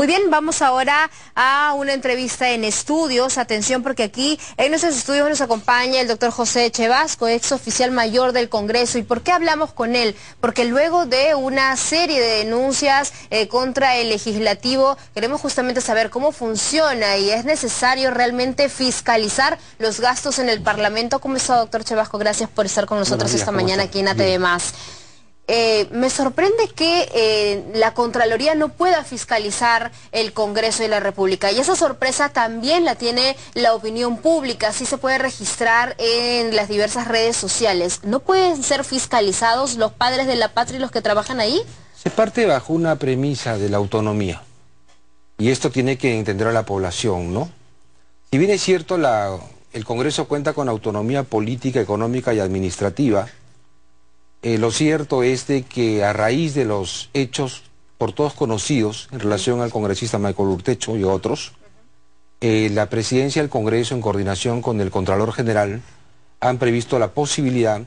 Muy bien, vamos ahora a una entrevista en estudios. Atención, porque aquí en nuestros estudios nos acompaña el doctor José Echevasco, ex oficial mayor del Congreso. ¿Y por qué hablamos con él? Porque luego de una serie de denuncias contra el legislativo, queremos justamente saber cómo funciona y es necesario realmente fiscalizar los gastos en el Parlamento. ¿Cómo está, doctor Echevasco? Gracias por estar con nosotros esta mañana aquí en ATV+. Me sorprende que la Contraloría no pueda fiscalizar el Congreso de la República, y esa sorpresa también la tiene la opinión pública. Así se puede registrar en las diversas redes sociales. ¿No pueden ser fiscalizados los padres de la patria y los que trabajan ahí? Se parte bajo una premisa de la autonomía, y esto tiene que entender a la población, ¿no? Si bien es cierto, el Congreso cuenta con autonomía política, económica y administrativa, lo cierto es de que a raíz de los hechos por todos conocidos en relación al congresista Michael Urtecho y otros, la presidencia del Congreso, en coordinación con el Contralor General, han previsto la posibilidad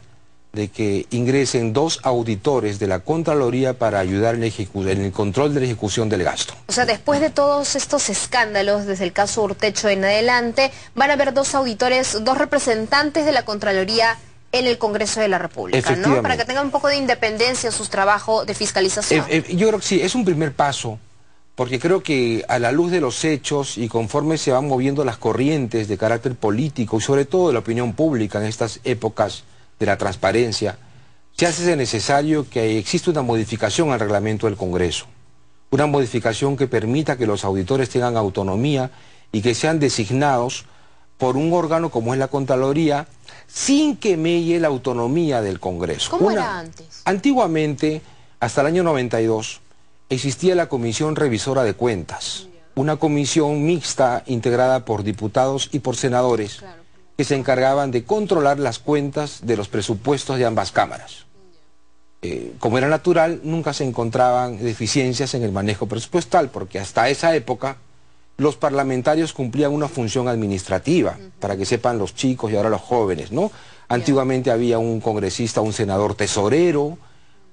de que ingresen 2 auditores de la Contraloría para ayudar en el control de la ejecución del gasto. O sea, después de todos estos escándalos, desde el caso Urtecho en adelante, van a haber 2 auditores, 2 representantes de la Contraloría en el Congreso de la República, ¿no? Para que tengan un poco de independencia en sus trabajos de fiscalización. Yo creo que sí, es un primer paso, porque creo que a la luz de los hechos y conforme se van moviendo las corrientes de carácter político y sobre todo de la opinión pública en estas épocas de la transparencia, se hace necesario que exista una modificación al reglamento del Congreso, una modificación que permita que los auditores tengan autonomía y que sean designados por un órgano como es la Contraloría, sin que melle la autonomía del Congreso. ¿Cómo era antes? Antiguamente, hasta el año 92, existía la Comisión Revisora de Cuentas, una comisión mixta integrada por diputados y por senadores, que se encargaban de controlar las cuentas de los presupuestos de ambas cámaras. Como era natural, nunca se encontraban deficiencias en el manejo presupuestal, porque hasta esa época los parlamentarios cumplían una función administrativa, para que sepan los chicos y ahora los jóvenes, ¿no? Antiguamente había un congresista, un senador tesorero,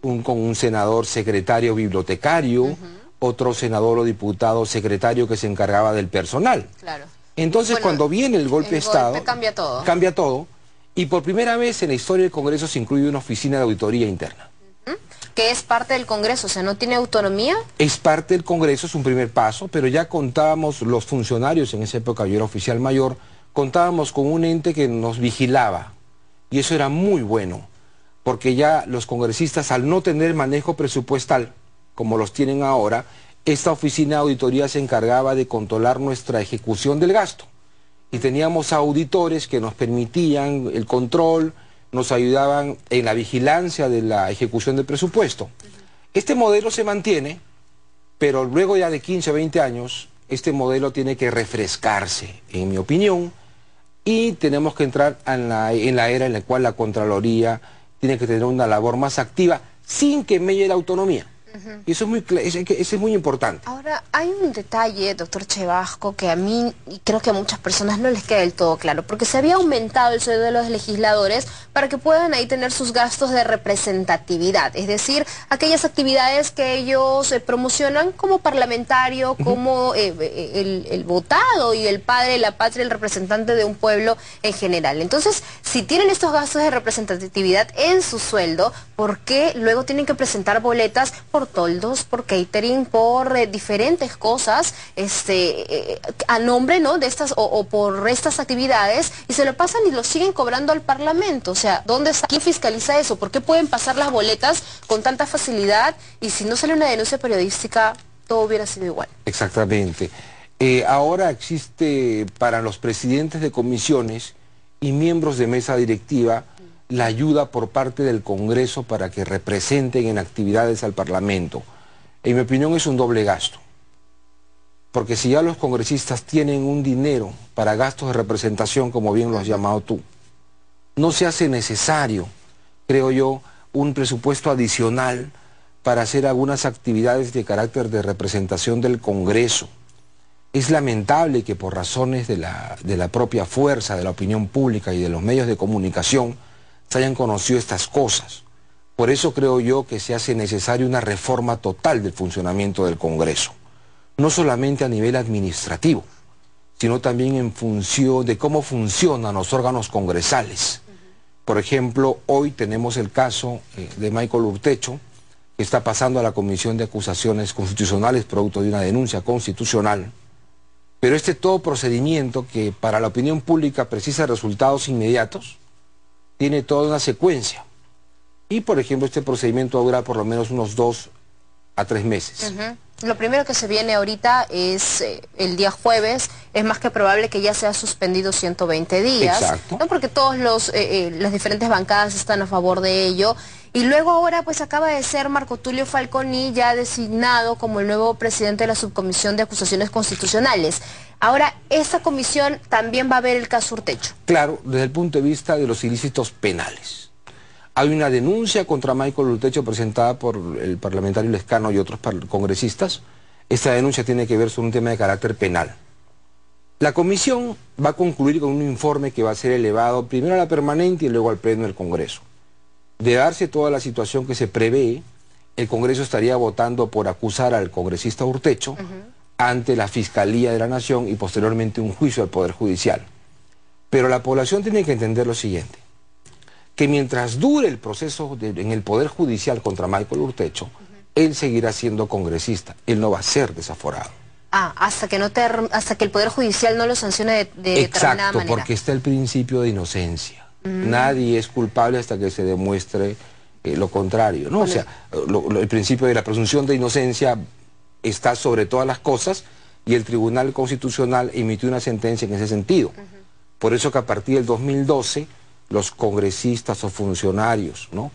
un senador secretario bibliotecario, otro senador o diputado secretario que se encargaba del personal. Claro. Entonces, bueno, cuando viene el golpe de Estado, cambia todo. Cambia todo, y por primera vez en la historia del Congreso se incluye una oficina de auditoría interna. Que es parte del Congreso, o sea, ¿no tiene autonomía? Es parte del Congreso, es un primer paso, pero ya contábamos, los funcionarios, en esa época yo era oficial mayor, contábamos con un ente que nos vigilaba, y eso era muy bueno, porque ya los congresistas, al no tener manejo presupuestal, como los tienen ahora, esta oficina de auditoría se encargaba de controlar nuestra ejecución del gasto, y teníamos auditores que nos permitían el control, nos ayudaban en la vigilancia de la ejecución del presupuesto. Este modelo se mantiene, pero luego ya de 15 o 20 años, este modelo tiene que refrescarse, en mi opinión, y tenemos que entrar en la era en la cual la Contraloría tiene que tener una labor más activa, sin que melle la autonomía. Y eso es muy importante. Ahora, hay un detalle, doctor Echevasco, que a mí y creo que a muchas personas no les queda del todo claro, porque se había aumentado el sueldo de los legisladores para que puedan ahí tener sus gastos de representatividad, es decir, aquellas actividades que ellos promocionan como parlamentario, como el votado y el padre de la patria, el representante de un pueblo en general. Entonces, si tienen estos gastos de representatividad en su sueldo, ¿por qué luego tienen que presentar boletas por toldos, por catering, por diferentes cosas, a nombre, ¿no?, de estas o por estas actividades, y se lo pasan y lo siguen cobrando al Parlamento? O sea, ¿quién fiscaliza eso? ¿Por qué pueden pasar las boletas con tanta facilidad y si no sale una denuncia periodística todo hubiera sido igual? Exactamente. Ahora existe para los presidentes de comisiones y miembros de mesa directiva la ayuda por parte del Congreso para que representen en actividades al Parlamento. En mi opinión es un doble gasto, porque si ya los congresistas tienen un dinero para gastos de representación, como bien lo has llamado tú, no se hace necesario, creo yo, un presupuesto adicional para hacer algunas actividades de carácter de representación del Congreso. Es lamentable que por razones de la propia fuerza de la opinión pública y de los medios de comunicación se hayan conocido estas cosas. Por eso creo yo que se hace necesaria una reforma total del funcionamiento del Congreso. no solamente a nivel administrativo, sino también en función de cómo funcionan los órganos congresales. Por ejemplo, hoy tenemos el caso de Michael Urtecho, que está pasando a la Comisión de Acusaciones Constitucionales producto de una denuncia constitucional. Pero todo procedimiento que para la opinión pública precisa resultados inmediatos, tiene toda una secuencia. Y, por ejemplo, este procedimiento va a durar por lo menos unos 2 a 3 meses. Lo primero que se viene ahorita es el día jueves. Es más que probable que ya sea suspendido 120 días. Exacto. ¿No? Porque todos las diferentes bancadas están a favor de ello. Y luego ahora pues acaba de ser Marco Tulio Falconi ya designado como el nuevo presidente de la Subcomisión de Acusaciones Constitucionales. Ahora, esta comisión también va a ver el caso Urtecho. Claro, desde el punto de vista de los ilícitos penales. Hay una denuncia contra Michael Urtecho presentada por el parlamentario Lescano y otros congresistas. Esta denuncia tiene que ver con un tema de carácter penal. La comisión va a concluir con un informe que va a ser elevado primero a la permanente y luego al pleno del Congreso. De darse toda la situación que se prevé, el Congreso estaría votando por acusar al congresista Urtecho ante la Fiscalía de la Nación y posteriormente un juicio al Poder Judicial. Pero la población tiene que entender lo siguiente, que mientras dure el proceso en el Poder Judicial contra Michael Urtecho, él seguirá siendo congresista, él no va a ser desaforado. Hasta que el Poder Judicial no lo sancione de determinada manera. Exacto, porque está el principio de inocencia. Nadie es culpable hasta que se demuestre lo contrario, ¿no? O sea, el principio de la presunción de inocencia está sobre todas las cosas y el Tribunal Constitucional emitió una sentencia en ese sentido. Por eso que a partir del 2012 los congresistas o funcionarios, ¿no?,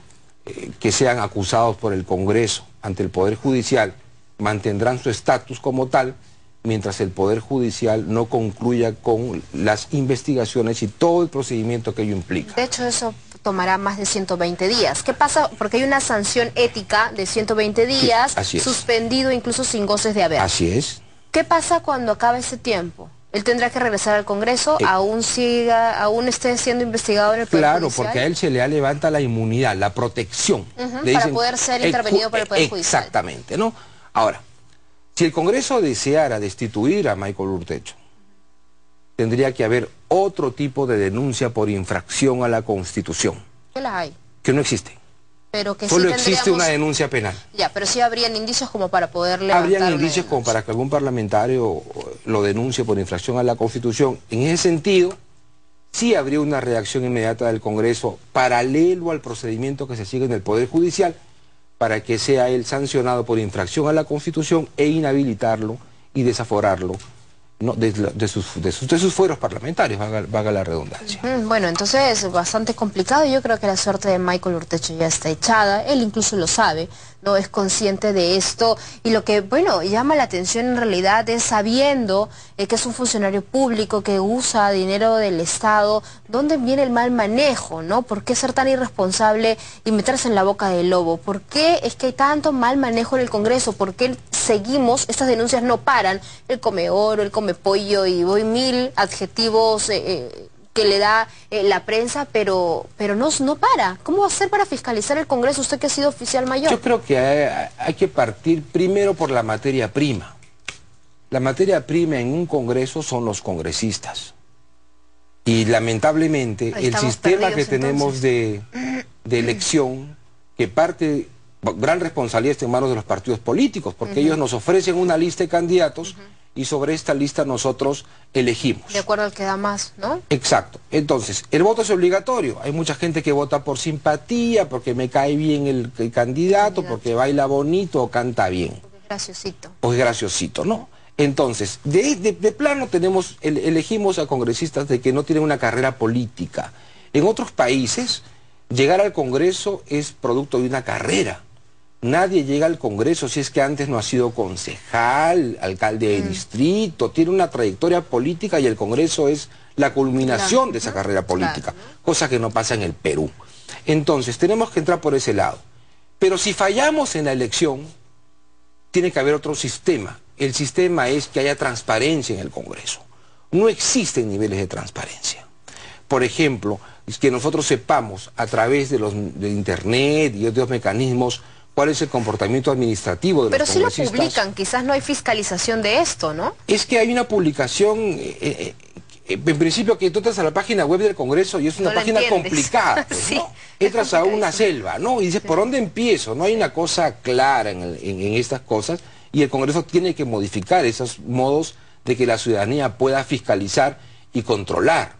que sean acusados por el Congreso ante el Poder Judicial mantendrán su estatus como tal mientras el Poder Judicial no concluya con las investigaciones y todo el procedimiento que ello implica. De hecho, eso tomará más de 120 días. ¿Qué pasa? Porque hay una sanción ética de 120 días, sí, suspendido incluso sin goces de haber. Así es. ¿Qué pasa cuando acabe ese tiempo? ¿Él tendrá que regresar al Congreso? ¿Aún esté siendo investigado en el Poder Judicial? Claro, porque a él se le levanta la inmunidad, la protección. Para poder ser intervenido por el Poder Judicial. Exactamente, ¿no? Ahora, si el Congreso deseara destituir a Michael Urtecho, tendría que haber otro tipo de denuncia por infracción a la Constitución. ¿Qué las hay? Que no existe. Pero que solo sí existe una denuncia penal. Ya, pero sí habrían indicios como para poder levantar. Habrían indicios como para que algún parlamentario lo denuncie por infracción a la Constitución. En ese sentido, sí habría una reacción inmediata del Congreso paralelo al procedimiento que se sigue en el Poder Judicial para que sea él sancionado por infracción a la Constitución e inhabilitarlo y desaforarlo, ¿no?, de sus fueros parlamentarios, valga la redundancia. Bueno, entonces es bastante complicado. Yo creo que la suerte de Michael Urtecho ya está echada. Él incluso lo sabe, no es consciente de esto. Y lo que, bueno, llama la atención en realidad es sabiendo que es un funcionario público que usa dinero del Estado, ¿dónde viene el mal manejo, no? ¿Por qué ser tan irresponsable y meterse en la boca del lobo? ¿Por qué es que hay tanto mal manejo en el Congreso? ¿Por qué seguimos, estas denuncias no paran? El come oro, el come pollo y voy 1000 adjetivos que le da la prensa, pero no para. ¿Cómo va a ser para fiscalizar el Congreso, usted que ha sido oficial mayor? Yo creo que hay que partir primero por la materia prima. La materia prima en un Congreso son los congresistas. Y lamentablemente el sistema que tenemos de elección, que parte, gran responsabilidad está en manos de los partidos políticos, porque ellos nos ofrecen una lista de candidatos y sobre esta lista nosotros elegimos. De acuerdo al que da más, ¿no? Exacto. Entonces, el voto es obligatorio. Hay mucha gente que vota por simpatía, porque me cae bien el candidato, porque baila bonito o canta bien. Porque es graciosito. O es graciosito, ¿no? Entonces, de plano elegimos a congresistas de que no tienen una carrera política. En otros países, llegar al Congreso es producto de una carrera. Nadie llega al Congreso si es que antes no ha sido concejal, alcalde de distrito, tiene una trayectoria política y el Congreso es la culminación de esa carrera política, cosa que no pasa en el Perú. Entonces, tenemos que entrar por ese lado. Pero si fallamos en la elección, tiene que haber otro sistema. El sistema es que haya transparencia en el Congreso. No existen niveles de transparencia. Por ejemplo, es que nosotros sepamos a través de Internet y otros mecanismos cuál es el comportamiento administrativo de los congresistas. Pero sí lo publican, quizás no hay fiscalización de esto, ¿no? Es que hay una publicación, en principio que tú entras a la página web del Congreso y es una página complicada, pues, sí, ¿no? Entras a una selva, ¿no? Y dices, ¿por dónde empiezo? No hay una cosa clara en estas cosas y el Congreso tiene que modificar esos modos de que la ciudadanía pueda fiscalizar y controlar.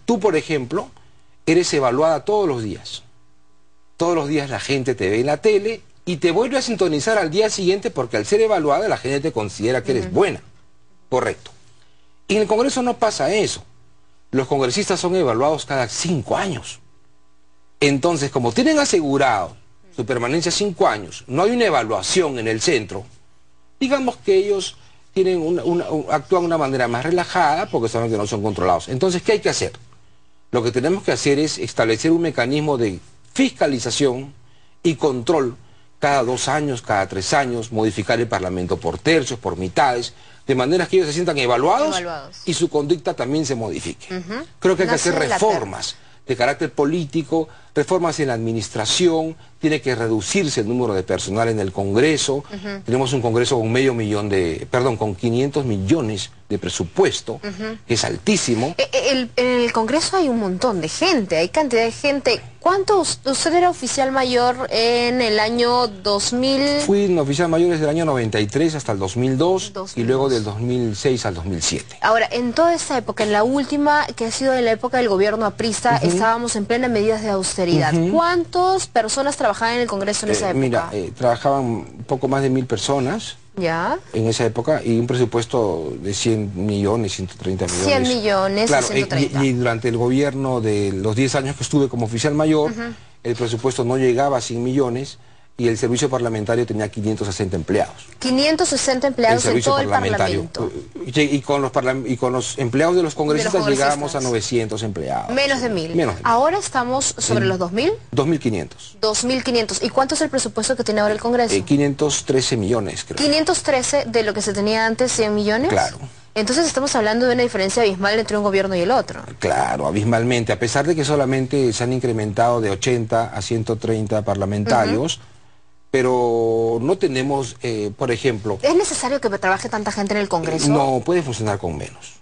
Tú, por ejemplo, eres evaluada todos los días. Todos los días la gente te ve en la tele y te vuelve a sintonizar al día siguiente porque al ser evaluada la gente te considera que eres buena. Correcto. Y en el Congreso no pasa eso. Los congresistas son evaluados cada 5 años. Entonces, como tienen asegurado su permanencia 5 años, no hay una evaluación en el centro, digamos que ellos tienen actúan de una manera más relajada porque saben que no son controlados. Entonces, ¿qué hay que hacer? Lo que tenemos que hacer es establecer un mecanismo de fiscalización y control cada 2 años, cada 3 años, modificar el Parlamento por tercios, por mitades, de manera que ellos se sientan evaluados. Y su conducta también se modifique. Creo que hay que hacer reformas de carácter político, reformas en la administración, tiene que reducirse el número de personal en el Congreso. Tenemos un Congreso con con 500 millones de presupuesto, que es altísimo. En el Congreso hay un montón de gente, hay cantidad de gente. ¿Usted era oficial mayor en el año 2000? Fui un oficial mayor desde el año 93 hasta el 2002 y luego del 2006 al 2007. Ahora, en toda esta época, en la última, que ha sido en la época del gobierno aprista, estábamos en plena medidas de austeridad. ¿Cuántas personas trabajaban en el Congreso en esa época? Mira, trabajaban un poco más de 1000 personas. ¿Ya? En esa época, y un presupuesto de 100 millones, 130 millones. 100 millones, claro, 130. Y durante el gobierno de los 10 años que estuve como oficial mayor, el presupuesto no llegaba a 100 millones y el servicio parlamentario tenía 560 empleados. 560 empleados en todo el Parlamento. Y con los empleados de los congresistas llegábamos a 900 empleados. Menos de 1000. Menos de 1000. ¿Ahora estamos sobre los 2000? 2500. 2500. ¿Y cuánto es el presupuesto que tiene ahora el Congreso? 513 millones, creo. 513 de lo que se tenía antes, 100 millones. Claro. Entonces estamos hablando de una diferencia abismal entre un gobierno y el otro. Claro, abismalmente. A pesar de que solamente se han incrementado de 80 a 130 parlamentarios, pero no tenemos, por ejemplo... ¿Es necesario que trabaje tanta gente en el Congreso? No, puede funcionar con menos.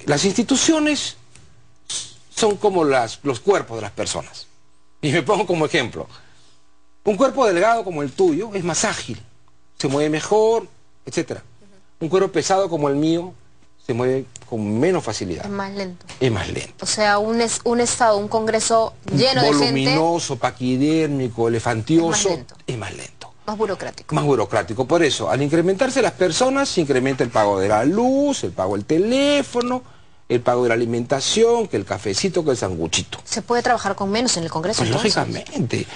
Las instituciones son como los cuerpos de las personas. Y me pongo como ejemplo. Un cuerpo delgado como el tuyo es más ágil, se mueve mejor, etc. Un cuerpo pesado como el mío se mueve con menos facilidad. Es más lento. Es más lento. O sea, un Estado, un Congreso lleno de gente... Voluminoso, paquidérmico, elefantioso, es más lento. Más burocrático. Más burocrático. Por eso, al incrementarse las personas, se incrementa el pago de la luz, el pago del teléfono, el pago de la alimentación, que el cafecito, que el sanguchito. ¿Se puede trabajar con menos en el Congreso? Pues lógicamente.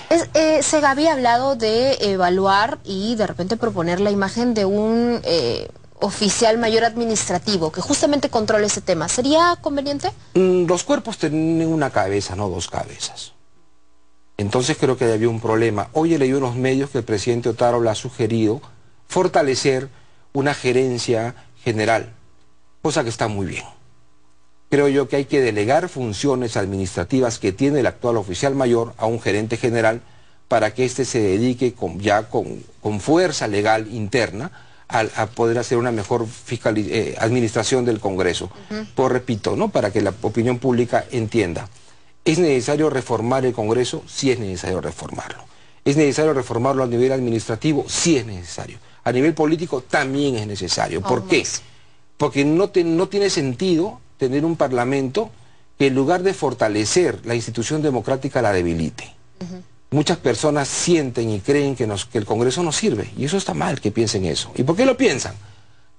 Se había hablado de evaluar y de repente proponer la imagen de un oficial mayor administrativo que justamente controle ese tema. ¿Sería conveniente? Los cuerpos tienen una cabeza, no 2 cabezas. Entonces creo que había un problema. Hoy he leído en los medios que el presidente Otárola ha sugerido fortalecer una gerencia general, cosa que está muy bien. Creo yo que hay que delegar funciones administrativas que tiene el actual oficial mayor a un gerente general para que éste se dedique con fuerza legal interna a poder hacer una mejor administración del Congreso. Pues repito, ¿no? Para que la opinión pública entienda. ¿Es necesario reformar el Congreso? Sí es necesario reformarlo. ¿Es necesario reformarlo a nivel administrativo? Sí es necesario. A nivel político también es necesario. ¿Por qué? Porque no tiene sentido tener un Parlamento que en lugar de fortalecer la institución democrática la debilite. Muchas personas sienten y creen que el Congreso no sirve. Y eso está mal que piensen eso. ¿Y por qué lo piensan?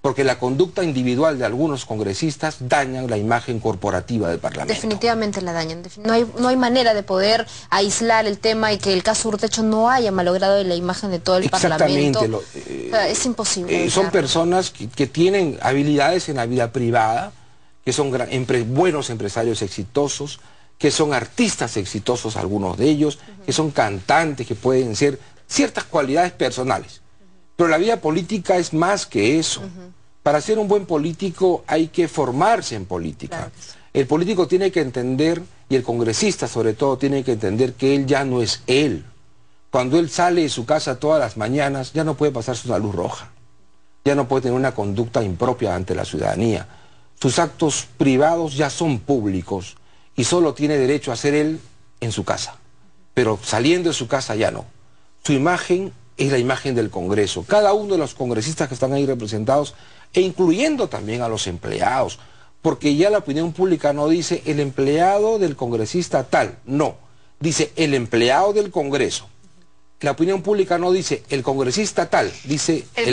Porque la conducta individual de algunos congresistas dañan la imagen corporativa del Parlamento. Definitivamente la dañan. No hay manera de poder aislar el tema y que el caso Urtecho no haya malogrado la imagen de todo el Parlamento. Exactamente. Es imposible. Son personas que tienen habilidades en la vida privada, que son buenos empresarios exitosos, que son artistas exitosos algunos de ellos, que son cantantes, que pueden ser ciertas cualidades personales. Pero la vida política es más que eso. Para ser un buen político hay que formarse en política. Claro. El político tiene que entender, y el congresista sobre todo tiene que entender que él ya no es él. Cuando él sale de su casa todas las mañanas, ya no puede pasarse una luz roja. Ya no puede tener una conducta impropia ante la ciudadanía. Sus actos privados ya son públicos y solo tiene derecho a hacer él en su casa. Pero saliendo de su casa ya no. Su imagen es la imagen del Congreso. Cada uno de los congresistas que están ahí representados, e incluyendo también a los empleados, porque ya la opinión pública no dice el empleado del congresista tal, no, dice el empleado del Congreso. La opinión pública no dice el congresista tal, dice el